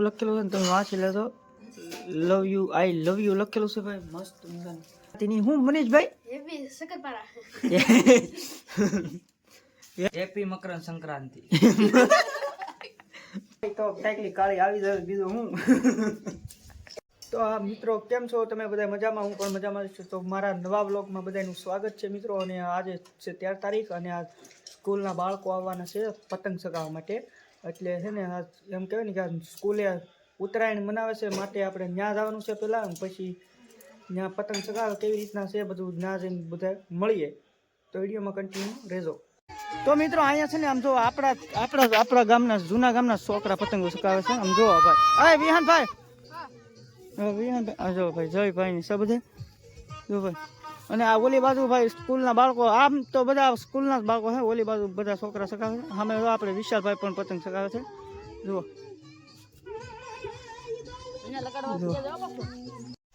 લખેલું છે ને તમે વાંચી લેજો. Love you, I love you લખેલું છે ભાઈ, મસ્ત મજાનું. તેની હું મનીષભાઈ હેપી શકરપારા. હેપી મકર સંક્રાંતિ. તો ટાઈકલી કાળી આવી જાય બીજું હું. તો આ મિત્રો કેમ છો તમે બધા? મજામાં? હું પણ મજામાં છું. તો મારા નવા વ્લોગમાં બધાનું સ્વાગત છે મિત્રો. અને આજે છે 13 તારીખ અને આ સ્કૂલના બાળકો આવવાના છે પતંગ ચગાવવા માટે. એટલે છે ને એમ કહેવાય ને કે સ્કૂલે ઉત્તરાયણ મનાવે છે માટે આપણે ત્યાં જવાનું છે પહેલાં, પછી ત્યાં પતંગ ચગાવે કેવી રીતના છે બધું ત્યાં જઈને બધા મળીએ. તો વિડીયોમાં કન્ટિન્યુ રહેજો. તો મિત્રો અહીંયા છે ને આમ જો આપણા ગામના જૂના ગામના છોકરા પતંગો ચગાવે છે. આમ જોવો ભાઈ, અરે વિહાનભાઈ, વિહાનભાઈ જો ભાઈ, જયભાઈ ને બધે જો ભાઈ. અને આ ઓલી બાજુ ભાઈ સ્કૂલના બાળકો, આમ તો બધા સ્કૂલના જ બાળકો છે, ઓલી બાજુ બધા છોકરા ચગાવે છે. સામે આપણે વિશાલભાઈ પણ પતંગ ચગાવે છે. જુઓ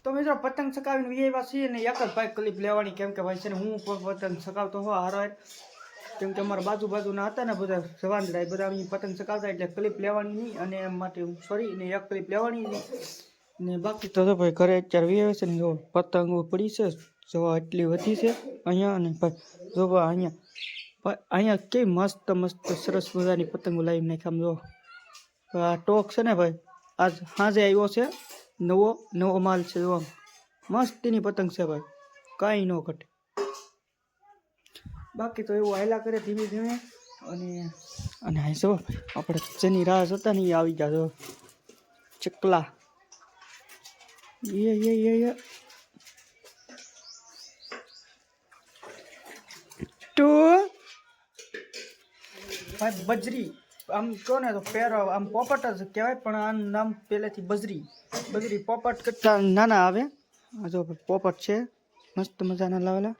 તો મિત્રો પતંગ ચગાવીને વિયેવા છીએ ને એક જ ભાઈ ક્લિપ લેવાની, કેમ કે ભાઈ છે ને હું પતંગ ચગાવતો હો હારો, કેમ કે અમારા બાજુના હતા ને બધા જવાનડા બધા અહીં પતંગ ચગાવતા, એટલે ક્લિપ લેવાની નહીં અને એમ માટે હું સોરી ને એક ક્લિપ લેવાની નહીં. ને બાકી તો ભાઈ ઘરે અત્યારે વી આવે છે ને જો પતંગો પડી છે, જો એટલી વધી છે અહીંયા. અને ભાઈ જો અહીંયા કેવી મસ્ત સરસ મજાની પતંગો લાવી નાખી. જો આ ટોક છે ને ભાઈ, આજ સાંજે આવ્યો છે, નવો માલ છે. જો મસ્તીની પતંગ છે ભાઈ, કાંઈ ન ઘટે. બાકી તો એવું હાયલા કરે ધીમે ધીમે. અને અહીં જો આપણે જેની રાહ જોતા ને એ આવી ગયા. જો ચકલા ટુ ભાઈ બજરી, આમ કહો ને તો પેરો આમ પોપટ જ કહેવાય, પણ આનું નામ પહેલેથી બજરી પોપટ કરતા નાના આવે. જો પોપટ છે મસ્ત મજાના લાવેલા.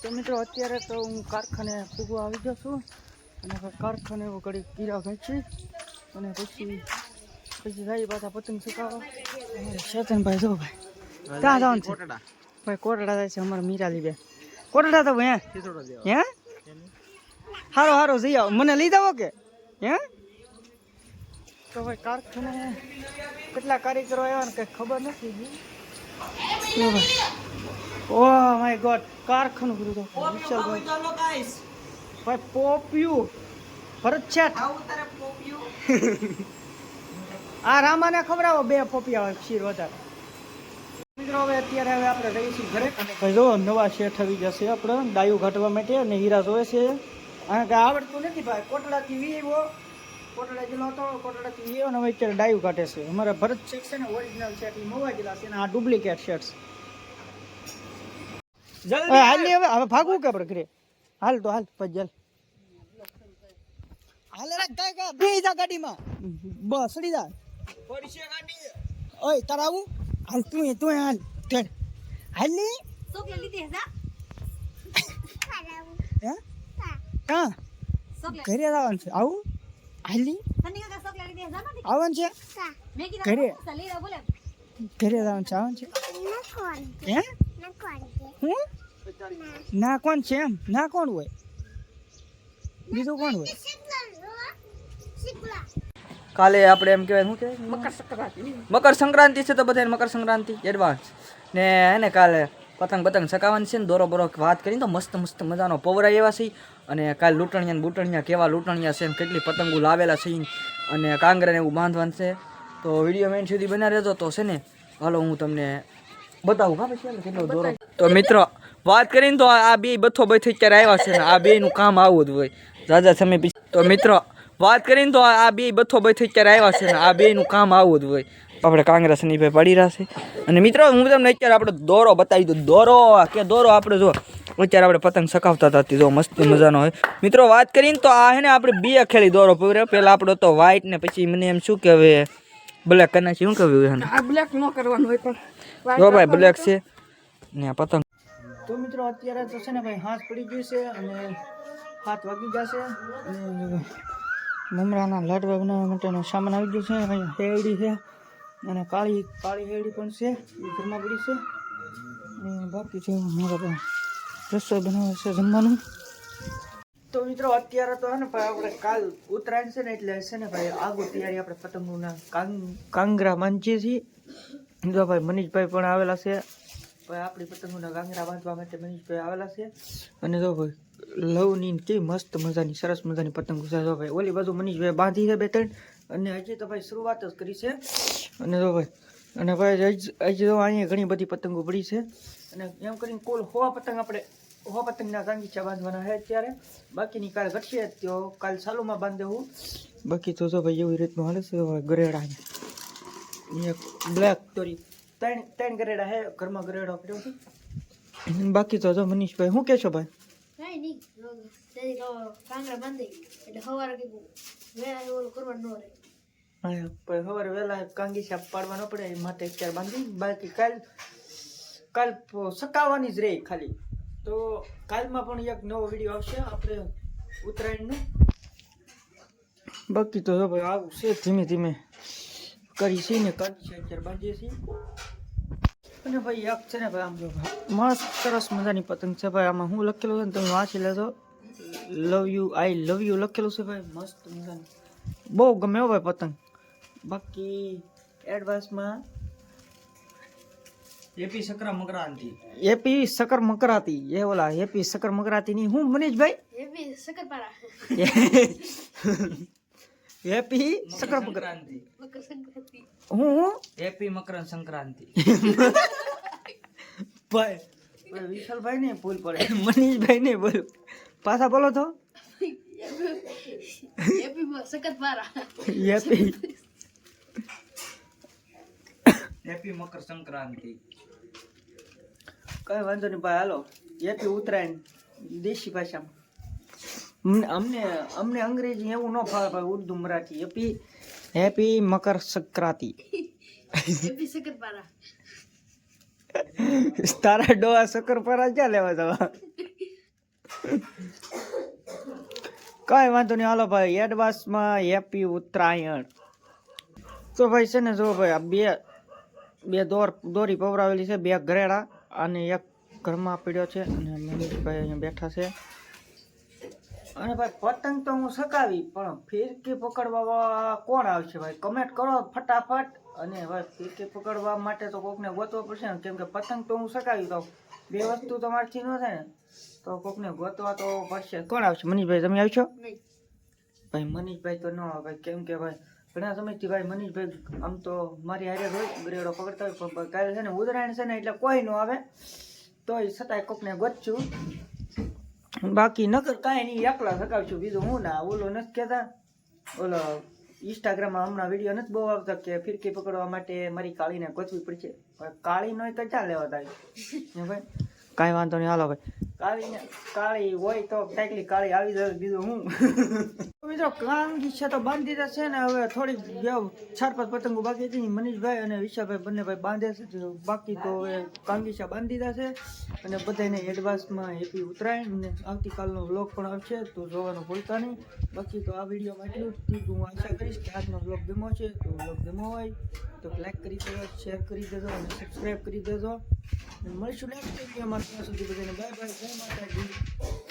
તો મિત્રો અત્યારે તો હું કારખાને પૂગવા આવી ગયો છું. અને કારખાને એવો ઘડી કીરા ખેંચી અને પછી જાય પાછા પતંગ ચગાવવા. શેતનભાઈ જો ભાઈ ક્યાં જવાનું છે ભાઈ? કોટડા જાય છે અમારા મીરાલી બેન. કોટડા તો હે હારો જઈ આવો, મને લઈ જાવ કે હે? તો ભાઈ કારખાને કેટલા કારીગરો આવ્યા ને કંઈ ખબર નથી. ઓ માય ગોડ, કારખાનું બધું તો વિશાલભાઈ ભાઈ પોપ્યું ભરત છે. આ રામાને ખવડાવો 2 પોપિયા ખીર વધારે. મિત્રો હવે અત્યારે આપણે રહીશું ઘરે. અને ભાઈ જો નવા શેઠ આવી જશે આપણે ડાયું ઘાટવા માટે. અને હીરા જોવે છે, આ કાંઈ આવડતું નથી ભાઈ. કોટડાથી વીવો, કોટડા જેલો હતો, કોટડાથી વીવો ને હવે અત્યારે ડાયું કાઢે છે. અમારા ભરત શેઠ છે ને ઓરિજિનલ શેઠ, એ મોવા ગયેલા છે ને આ ડુપ્લિકેટ શેઠ. હાલી હવે ભાગવું કે આપણે ઘરે? હાલ તો હાલ પછી હાલ બે જા ગાડીમાં બસ સડી જા ઓય તાર આવું હાલ તું હાલ હાલી કા ઘરે આવવાનું છે. આવું હાલી આવવાનું છે ઘરે આવવાનું છે. આવવાનું છે હે? હું ના કોણ છે એમ? ના કોણ હોય બીજું કોણ હોય? કાલે આપણે એમ કહેવાય શું કહેવાય મકર સંક્રાંતિ છે. તો બધાને મકર સંક્રાંતિ એડવાન્સ. ને એને કાલે પતંગ ચકાવવાની છે ને દોરો બોરો વાત કરીને તો મસ્ત મજાનો પવરાય એવા છે. અને કાલે લૂંટણિયા બૂટણિયા કેવા લૂંટણિયા છે, કેટલી પતંગો લાવેલા છે અને કાંગરાને એવું બાંધવાનું છે. તો વિડીયો મેન સુધી બના રહેજો. તો છે ને હાલો હું તમને બતાવું કા પછી કેટલો દોરો. તો મિત્રો વાત કરીને તો આ બે બથો બથી અત્યારે આવ્યા છે ને આ બેનું કામ આવું જ હોય રાજા સમય પછી. તો મિત્રો વાત કરીને તો આ બે બથો બથી અત્યારે આવ્યા છે ને આ બેનું કામ આવું જ હોય. આપણે કાંગ્રેસ ની ભાઈ પડી રહ્યા છે. અને મિત્રો હું તમને અત્યારે આપણે દોરો બતાવી દઉં. દોરો આપણે જો અત્યારે આપણે પતંગ ચકાવતા હતા જો મસ્ત મજાનો હોય. મિત્રો વાત કરીને તો આ હે ને આપણે 2 ખેલી દોરો પહેલા આપણો તો વ્હાઈટ ને પછી મને એમ શું કે હવે બ્લેક કરી નાખી. શું કહ્યું આ બ્લેક ન કરવાનું હોય પણ જો ભાઈ બ્લેક છે ને આ પતંગ. તો મિત્રો અત્યારે તો છે ને ભાઈ હાથ પડી ગઈ છે અને 7 વાગી જશે. અને મમરાના લાડવા બનાવવા માટેનો સામાન આવી ગયો છે. અહીંયા હેડી છે અને કાળી હેડી પણ છે, એ ઘરમાં પડી છે. અને બાકી છે મારા રસોઈ બનાવે છે જમવાનું. તો મિત્રો અત્યારે તો હે ને ભાઈ આપણે કાલ ઉત્તરાયણ છે ને એટલે છે ને ભાઈ આગળ તૈયારી આપણે પતંગોના કાંગરા માંજીએ છીએ. જો ભાઈ મનીષભાઈ પણ આવેલા છે ભાઈ આપણી પતંગોના કાંગરા બાંધવા માટે મનીષભાઈ આવેલા છે. અને જો ભાઈ લવની કેવી મસ્ત મજાની સરસ મજાની પતંગો છે. જો ભાઈ ઓલી બાજુ મનીષભાઈ બાંધી છે 2-3 અને હજી તો ભાઈ શરૂઆત જ કરી છે. અને જો ભાઈ અને ભાઈ હજી તો અહીંયા ઘણી બધી પતંગો પડી છે અને એમ કરીને કુલ 100 પતંગ આપણે 100 પતંગના ગાંગીચા બાંધવાના છે અત્યારે. બાકીની કાલ ઘટશે તો કાલ ચાલુમાં બાંધી દેવું. બાકી તો જો ભાઈ એવી રીતનું હાલે છે. ગરેડા એક બ્લેક તોરી ત્રણ ગરેડા છે ઘરમાં ગરેડો પડ્યો છે. બાકી તો જો મનીષભાઈ શું કહેશો ભાઈ? સવારે વહેલા કાંગીચા પાડવા ન પડે એ માટે અત્યારે બાંધી. બાકી કાલ સકાવવાની જ રહે ખાલી. તો કાલમાં પણ એક નવો વિડીયો આવશે આપણે ઉત્તરાયણનો. બાકી તો ભાઈ આવું છે ધીમે ધીમે કરી છે ને કાંગીચા અત્યારે બાંધીએ છીએ. અને ભાઈ એક છે ને ભાઈ આમ જો મસ્ત સરસ મજાની પતંગ છે ભાઈ. આમાં હું લખેલું છે ને તમે વાંચી લેજો. આઈ લવ યુ લખેલું છે ભાઈ. મસ્ત મજાની બહુ ગમે ભાઈ પતંગ. બાકી એડવાન્સમાં એપી શકર મકરાતી એ ઓલા એપી શકર મકરાતી ની હું મનીષભાઈ એપી શકરપારા એપી શકર મકરાંતિ હું એપી મકર સંક્રાંતિ ભાઈ વિશાલભાઈ ને ભૂલ પડે મનીષભાઈ ને બોલ પાછા બોલો તો એપી શકરપારા એપી મકર સંક્રાંતિ. કઈ વાંધો નહીં ભાઈ હાલો. એપી ઉત્તરાયણ દેશી ભાષામાં. અમને અંગ્રેજી એવું ન ફાવે ભાઈ, ઉર્દુ મરાઠી. હેપી મકર સંક્રાંતિ. તારા ડોહા શકરપારા ક્યાં લેવા જવા? કઈ વાંધો નહીં હાલો ભાઈ એડવાન્સમાં હેપી ઉત્તરાયણ. તો ભાઈ છે ને જો ભાઈ આ બે દોરી પવરાવેલી છે, 2 ગરેડા અને એક ઘરમાં પડ્યો છે અને મનીષભાઈ અહીંયા બેઠા છે. અને ભાઈ પતંગ તો હું સકાવી પણ ફિરકી પકડવા કોણ આવશે ભાઈ? કમેન્ટ કરો ફટાફટ. અને ભાઈ ફિરકી પકડવા માટે તો કોકને ગોતવા પડશે ને, કેમ કે પતંગ તો હું સકાવી તો 2 વસ્તુ તમારથી ન થાય ને તો કોકને ગોતવા તો પડશે. કોણ આવશે? મનીષભાઈ તમે આવશો? ભાઈ મનીષભાઈ તો ન આવે ભાઈ, કેમ કે ભાઈ ઘણા સમયથી ભાઈ મનીષભાઈ આમ તો મારી હારે હોય ગરેડો પકડતા હોય પણ કાલે છે ને ઉત્તરાયણ છે ને એટલે કોઈ ન આવે તોય છતાંય કોકને ગોતશું. બાકી નકર કાંઈ નહીં એકલા સકાવશું બીજું હું ના. ઓલો નથી કહેતા ઓલો ઇન્સ્ટાગ્રામમાં હમણાં વિડીયો નથી બહુ આવતા કે ફિરકી પકડવા માટે મારી કાળીને ગોતવી પડશે. કાળી નો તો ચાલ લેવા થાય ભાઈ. કાંઈ વાંધો નહીં હાલો ભાઈ. કાળી હોય તો ટાઈકલી કાળી આવી જાય બીજું હું. મિત્રો કાંગીચા તો બાંધી દીધા છે ને હવે થોડીક 4-5 પતંગો બાકી હતી. મનીષભાઈ અને વિશાલભાઈ બંને ભાઈ બાંધે છે. બાકી તો હવે કાંગીચા બાંધી દીધા છે અને બધાને એડવાન્સમાં હેપી ઉત્તરાયણ. અને આવતીકાલનો વ્લોગ પણ આવશે તો જોવાનું ભૂલતા નહીં. બાકી તો આ વિડીયોમાં એટલું જ હું આશા કરીશ કે આજનો વ્લોગ ગમ્યો છે. તો વ્લોગ ગમ્યો હોય તો લાઈક કરી દેજો, શેર કરી દેજો અને સબસ્ક્રાઈબ કરી દેજો. મળીશું નેક્સ્ટ વિડીયોમાં. ત્યાં સુધી બધાને બાય બાય, જય માતાજી.